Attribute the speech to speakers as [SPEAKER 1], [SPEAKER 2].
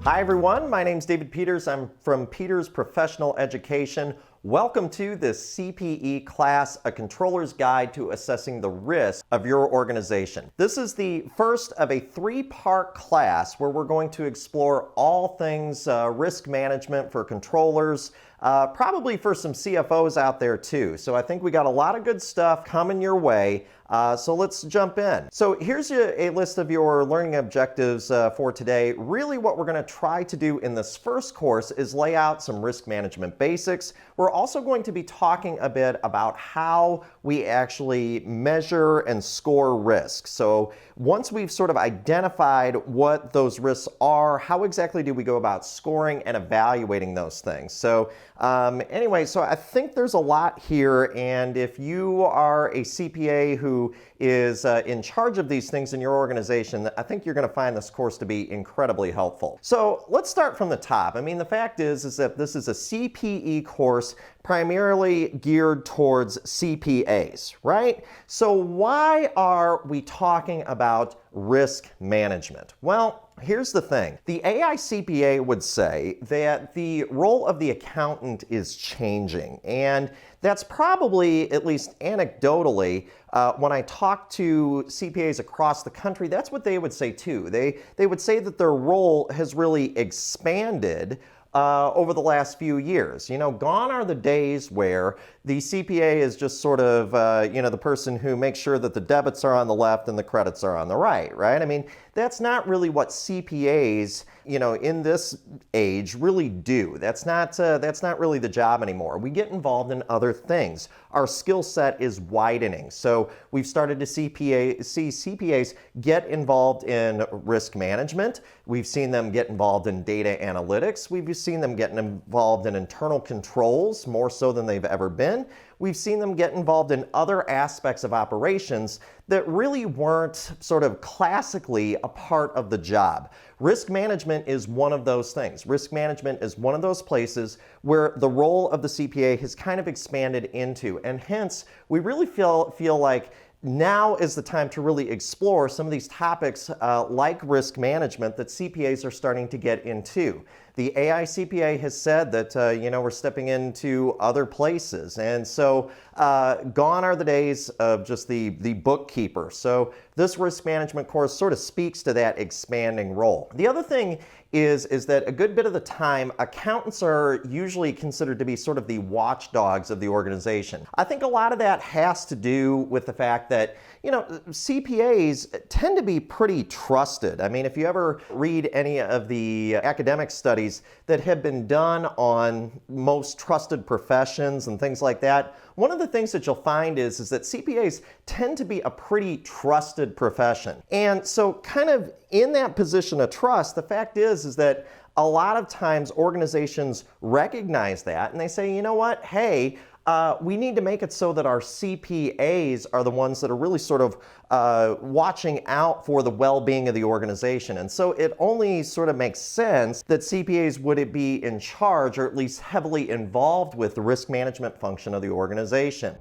[SPEAKER 1] Hi everyone, my name's David Peters. I'm from Peters Professional Education. Welcome to this CPE class, A Controller's Guide to Assessing the Risk of Your Organization. This is the first of a three-part class where we're going to explore all things risk management for controllers, probably for some CFOs out there too. So I think we got a lot of good stuff coming your way. So let's jump in. So here's a list of your learning objectives for today. Really what we're going to try to do in this first course is lay out some risk management basics. We're also going to be talking a bit about how we actually measure and score risk. So once we've sort of identified what those risks are, how exactly do we go about scoring and evaluating those things? So anyway, so I think there's a lot here, and if you are a CPA who is in charge of these things in your organization, I think you're going to find this course to be incredibly helpful. So let's start from the top. I mean, the fact is that this is a CPE course primarily geared towards CPAs, right? So why are we talking about risk management? Well, here's the thing. The AICPA would say that the role of the accountant is changing, and that's probably, at least anecdotally, when I talk to CPAs across the country, that's what they would say too. They would say that their role has really expanded over the last few years. You know, gone are the days where the CPA is just sort of, the person who makes sure that the debits are on the left and the credits are on the right, right? I mean, that's not really what CPAs, in this age really do. That's not really the job anymore. We get involved in other things. Our skill set is widening. So we've started to see CPAs get involved in risk management. We've seen them get involved in data analytics. We've seen them getting involved in internal controls more so than they've ever been. We've seen them get involved in other aspects of operations that really weren't sort of classically a part of the job. Risk management is one of those things. Risk management is one of those places where the role of the CPA has kind of expanded into, and hence we really feel like now is the time to really explore some of these topics like risk management that CPAs are starting to get into. The AICPA has said that, we're stepping into other places. And so gone are the days of just the bookkeeper. So this risk management course sort of speaks to that expanding role. The other thing is that a good bit of the time, accountants are usually considered to be sort of the watchdogs of the organization. I think a lot of that has to do with the fact that, CPAs tend to be pretty trusted. I mean, if you ever read any of the academic studies that have been done on most trusted professions and things like that, one of the things that you'll find is that CPAs tend to be a pretty trusted profession. And so kind of in that position of trust, the fact is that a lot of times organizations recognize that and they say, you know what, hey, we need to make it so that our CPAs are the ones that are really sort of watching out for the well-being of the organization. And so it only sort of makes sense that CPAs would be in charge or at least heavily involved with the risk management function of the organization.